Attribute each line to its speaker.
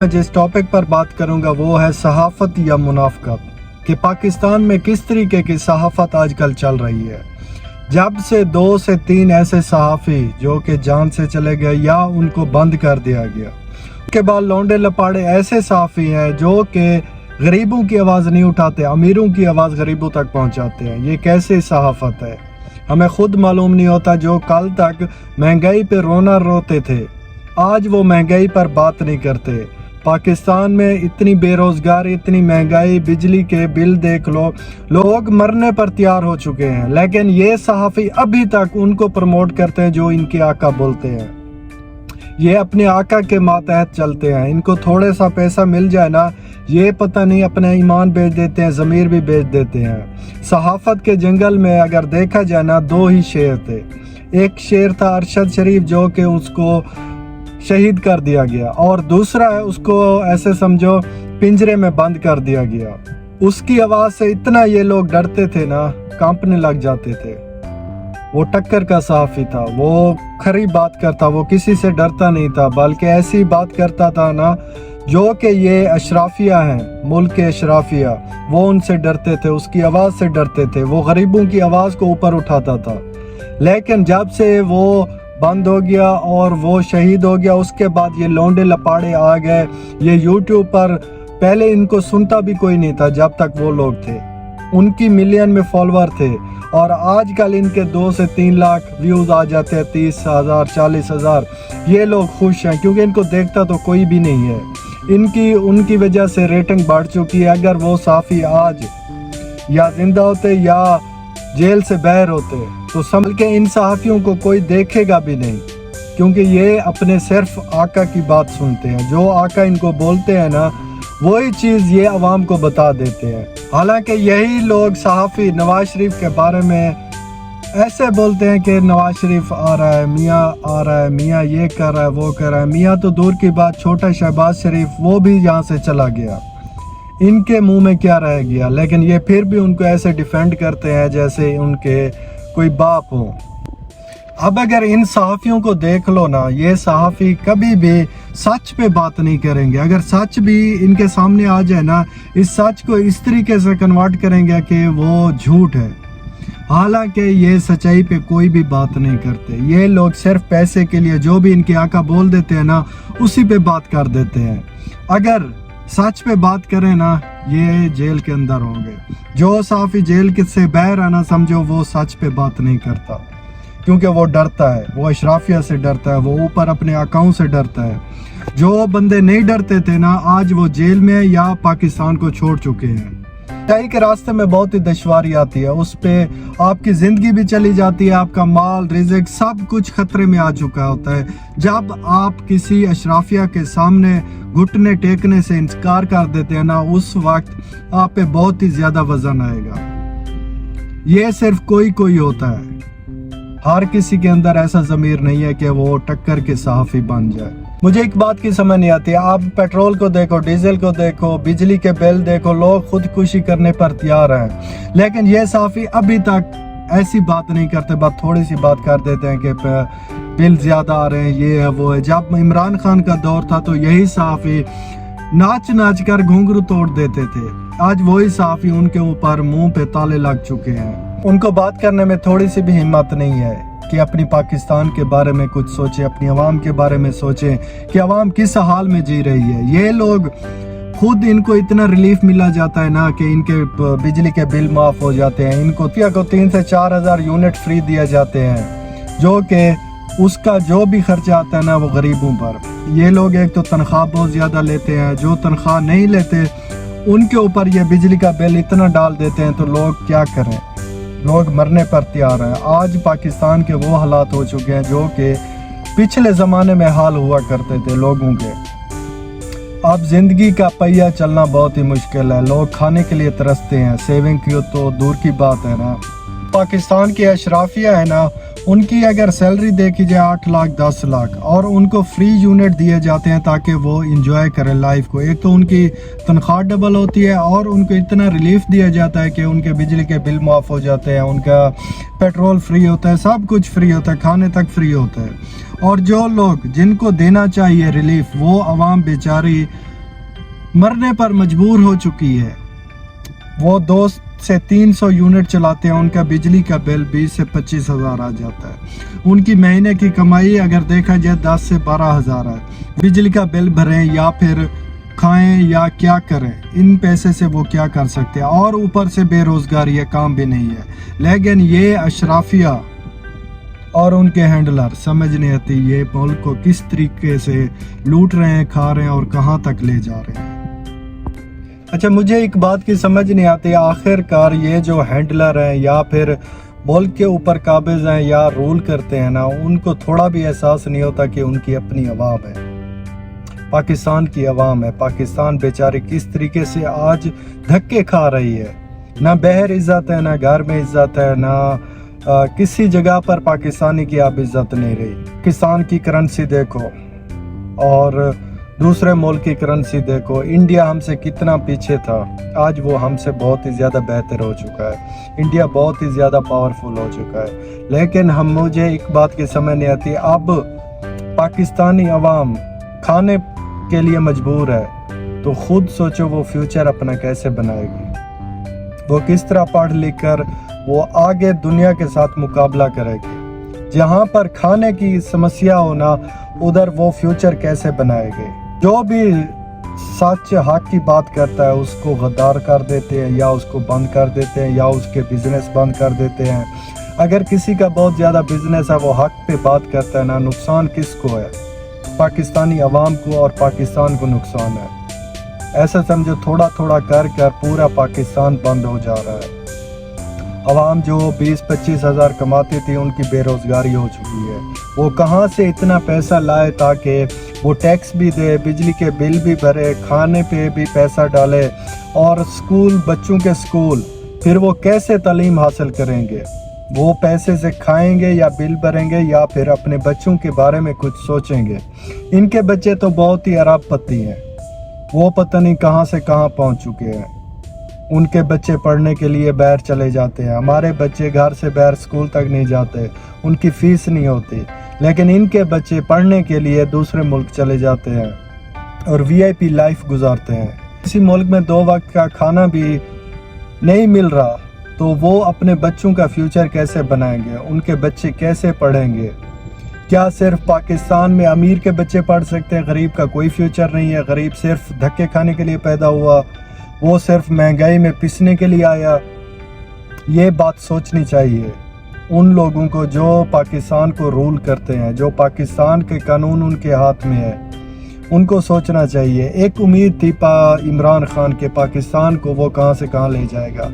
Speaker 1: जिस टॉपिक पर बात करूंगा वो है सहाफ़त या मुनाफ़क़त कि पाकिस्तान में किस तरीके की सहाफ़त आजकल चल रही है। जब से 2 से 3 ऐसे सहाफ़ी जो कि जान से चले गए या उनको बंद कर दिया गया, उसके बाद लौंडे लपाड़े ऐसे सहाफ़ी हैं जो कि गरीबों की आवाज़ नहीं उठाते, अमीरों की आवाज़ गरीबों तक पहुंचाते हैं। ये कैसे सहाफ़त है हमें खुद मालूम नहीं होता। जो कल तक महंगाई पे रोना रोते थे आज वो महंगाई पर बात नहीं करते। पाकिस्तान में इतनी बेरोज़गारी, इतनी महंगाई, बिजली के बिल देख लो, लोग मरने पर तैयार हो चुके हैं, लेकिन ये सहाफ़ी अभी तक उनको प्रमोट करते हैं जो इनके आका बोलते हैं। ये अपने आका के मातहत चलते हैं। इनको थोड़े सा पैसा मिल जाए ना, ये पता नहीं अपना ईमान बेच देते हैं, ज़मीर भी बेच देते हैं। सहाफ़त के जंगल में अगर देखा जाए ना 2 ही शेर थे। एक शेर था अरशद शरीफ जो कि उसको शहीद कर दिया गया, और दूसरा है उसको ऐसे समझो पिंजरे में बंद कर दिया गया। उसकी आवाज़ से इतना ये लोग डरते थे ना, कांपने लग जाते थे। वो टक्कर का सहाफ़ी था, वो खरी बात करता, वो किसी से डरता नहीं था, बल्कि ऐसी बात करता था ना जो कि ये अशराफिया हैं, मुल्क के अशराफिया, वो उनसे डरते थे, उसकी आवाज़ से डरते थे। वो गरीबों की आवाज़ को ऊपर उठाता था। लेकिन जब से वो बंद हो गया और वो शहीद हो गया, उसके बाद ये लौंडे लपाड़े आ गए। ये यूट्यूब पर पहले इनको सुनता भी कोई नहीं था जब तक वो लोग थे, उनकी मिलियन में फॉलोअर थे, और आजकल इनके 2 से 3 लाख व्यूज़ आ जाते हैं, 30,000 40,000। ये लोग खुश हैं क्योंकि इनको देखता तो कोई भी नहीं है। उनकी वजह से रेटिंग बढ़ चुकी है। अगर वो सहाफ़ी आज या जिंदा होते या जेल से बाहर होते तो समझ के इन सहाफ़ियों को कोई देखेगा भी नहीं, क्योंकि ये अपने सिर्फ आका की बात सुनते हैं। जो आका इनको बोलते हैं ना, वही चीज़ ये अवाम को बता देते हैं। हालांकि यही लोग सहाफ़ी नवाज शरीफ के बारे में ऐसे बोलते हैं कि नवाज शरीफ आ रहा है, मियाँ आ रहा है, मियाँ ये कर रहा है, वो कर रहा है। मियाँ तो दूर की बात, छोटा शहबाज शरीफ वो भी यहाँ से चला गया, इनके मुंह में क्या रह गया। लेकिन ये फिर भी उनको ऐसे डिफेंड करते हैं जैसे उनके कोई बाप हो। अब अगर इन सहाफ़ियों को देख लो ना, ये सहाफ़ी कभी भी सच पे बात नहीं करेंगे। अगर सच भी इनके सामने आ जाए ना, इस सच को इस तरीके से कन्वर्ट करेंगे कि वो झूठ है, हालांकि ये सच्चाई पे कोई भी बात नहीं करते। ये लोग सिर्फ पैसे के लिए जो भी इनके आका बोल देते हैं ना, उसी पे बात कर देते हैं। अगर सच पे बात करें ना, ये जेल के अंदर होंगे। जो सहाफ़ी जेल के से बाहर आना, समझो वो सच पे बात नहीं करता, क्योंकि वो डरता है, वो अशराफिया से डरता है, वो ऊपर अपने आकाओं से डरता है। जो बंदे नहीं डरते थे ना, आज वो जेल में या पाकिस्तान को छोड़ चुके हैं। सच्चाई के रास्ते में बहुत ही दुश्वारी आती है, उस पे आपकी ज़िंदगी भी चली जाती है, आपका माल, रिज़्क सब कुछ खतरे में आ चुका होता है। जब आप किसी अशराफिया के सामने घुटने टेकने से इनकार कर देते हैं ना, उस वक्त आप पे बहुत ही ज़्यादा वजन आएगा। ये सिर्फ कोई होता है, हर किसी के अंदर ऐसा ज़मीर नहीं है कि वो टक्कर के सहाफ़ी बन जाए। मुझे एक बात की समझ नहीं आती है, आप पेट्रोल को देखो, डीजल को देखो, बिजली के बिल देखो, लोग खुदकुशी करने पर तैयार हैं, लेकिन ये सहाफ़ी अभी तक ऐसी बात नहीं करते। बस थोड़ी सी बात कर देते हैं कि बिल ज़्यादा आ रहे हैं, ये है वो है। जब इमरान खान का दौर था तो यही सहाफ़ी नाच कर घुंघरू तोड़ देते थे। आज वही सहाफ़ी उनके ऊपर मुंह पे ताले लग चुके हैं। उनको बात करने में थोड़ी सी भी हिम्मत नहीं है कि अपनी पाकिस्तान के बारे में कुछ सोचे, अपनी आवाम के बारे में सोचें कि आवाम किस हाल में जी रही है। ये लोग खुद, इनको इतना रिलीफ मिला जाता है ना कि इनके बिजली के बिल माफ़ हो जाते हैं, इनको 3 से 4 हज़ार यूनिट फ्री दिए जाते हैं, जो कि उसका जो भी खर्चा आता है ना वो गरीबों पर। ये लोग एक तो तनख्वाह बहुत ज़्यादा लेते हैं, जो तनख्वाह नहीं लेते उनके ऊपर ये बिजली का बिल इतना डाल देते हैं, तो लोग क्या करें, लोग मरने पर तैयार हैं। आज पाकिस्तान के वो हालात हो चुके हैं जो कि पिछले ज़माने में हाल हुआ करते थे लोगों के। अब ज़िंदगी का पहिया चलना बहुत ही मुश्किल है, लोग खाने के लिए तरसते हैं, सेविंग की तो दूर की बात है ना। पाकिस्तान की अशराफिया है ना, उनकी अगर सैलरी देखी जाए 8 लाख 10 लाख, और उनको फ्री यूनिट दिए जाते हैं ताकि वो इंजॉय करें लाइफ को। एक तो उनकी तनख्वाह डबल होती है और उनको इतना रिलीफ दिया जाता है कि उनके बिजली के बिल माफ़ हो जाते हैं, उनका पेट्रोल फ्री होता है, सब कुछ फ्री होता है, खाने तक फ्री होता है। और जो लोग जिनको देना चाहिए रिलीफ, वो आवाम बेचारी मरने पर मजबूर हो चुकी है। वो 2 से 300 यूनिट चलाते हैं, उनका बिजली का बिल 20 से 25 हज़ार आ जाता है। उनकी महीने की कमाई अगर देखा जाए 10 से 12 हज़ार है। बिजली का बिल भरें या फिर खाएं या क्या करें, इन पैसे से वो क्या कर सकते हैं। और ऊपर से बेरोज़गारी है, काम भी नहीं है। लेकिन ये अशराफिया और उनके हैंडलर समझ नहीं आती ये मुल्क को किस तरीके से लूट रहे हैं, खा रहे हैं और कहाँ तक ले जा रहे हैं। अच्छा, मुझे एक बात की समझ नहीं आती, आखिरकार ये जो हैंडलर हैं या फिर मुल्क के ऊपर काबिज हैं या रूल करते हैं ना, उनको थोड़ा भी एहसास नहीं होता कि उनकी अपनी अवाम है, पाकिस्तान की अवाम है। पाकिस्तान बेचारी किस तरीके से आज धक्के खा रही है। ना बहर इज़्ज़त है, ना घर में इज़्ज़त है, ना किसी जगह पर पाकिस्तानी की अब इज़्ज़त नहीं रही। पाकिस्तान की करेंसी देखो और दूसरे मुल्क की करेंसी देखो। इंडिया हमसे कितना पीछे था, आज वो हमसे बहुत ही ज़्यादा बेहतर हो चुका है। इंडिया बहुत ही ज़्यादा पावरफुल हो चुका है। लेकिन मुझे एक बात की समझ नहीं आती, अब पाकिस्तानी अवाम खाने के लिए मजबूर है, तो खुद सोचो वो फ्यूचर अपना कैसे बनाएगी। वो किस तरह पढ़ लिख कर वो आगे दुनिया के साथ मुकाबला करेगी। जहाँ पर खाने की समस्या होना, उधर वो फ्यूचर कैसे बनाएंगे। जो भी सच हक की बात करता है उसको गद्दार कर देते हैं या उसको बंद कर देते हैं या उसके बिजनेस बंद कर देते हैं। अगर किसी का बहुत ज़्यादा बिजनेस है, वो हक पे बात करता है ना, नुकसान किसको है? पाकिस्तानी अवाम को और पाकिस्तान को नुकसान है। ऐसा समझो थोड़ा थोड़ा कर कर पूरा पाकिस्तान बंद हो जा रहा है। अवाम जो 20-25 हज़ार कमाती थी, उनकी बेरोज़गारी हो चुकी है। वो कहाँ से इतना पैसा लाए ताकि वो टैक्स भी दे, बिजली के बिल भी भरे, खाने पे भी पैसा डाले और स्कूल, बच्चों के स्कूल, फिर वो कैसे तालीम हासिल करेंगे? वो पैसे से खाएंगे या बिल भरेंगे या फिर अपने बच्चों के बारे में कुछ सोचेंगे? इनके बच्चे तो बहुत ही अरबपति हैं, वो पता नहीं कहाँ से कहाँ पहुँच चुके हैं। उनके बच्चे पढ़ने के लिए बाहर चले जाते हैं। हमारे बच्चे घर से बाहर स्कूल तक नहीं जाते, उनकी फ़ीस नहीं होती। लेकिन इनके बच्चे पढ़ने के लिए दूसरे मुल्क चले जाते हैं और VIP लाइफ गुजारते हैं। किसी मुल्क में 2 वक्त का खाना भी नहीं मिल रहा, तो वो अपने बच्चों का फ्यूचर कैसे बनाएंगे? उनके बच्चे कैसे पढ़ेंगे? क्या सिर्फ पाकिस्तान में अमीर के बच्चे पढ़ सकते हैं? गरीब का कोई फ्यूचर नहीं है। गरीब सिर्फ धक्के खाने के लिए पैदा हुआ, वो सिर्फ महंगाई में पिसने के लिए आया। ये बात सोचनी चाहिए उन लोगों को जो पाकिस्तान को रूल करते हैं, जो पाकिस्तान के कानून उनके हाथ में है। उनको सोचना चाहिए। एक उम्मीद थी इमरान खान के, पाकिस्तान को वो कहाँ से कहाँ ले जाएगा।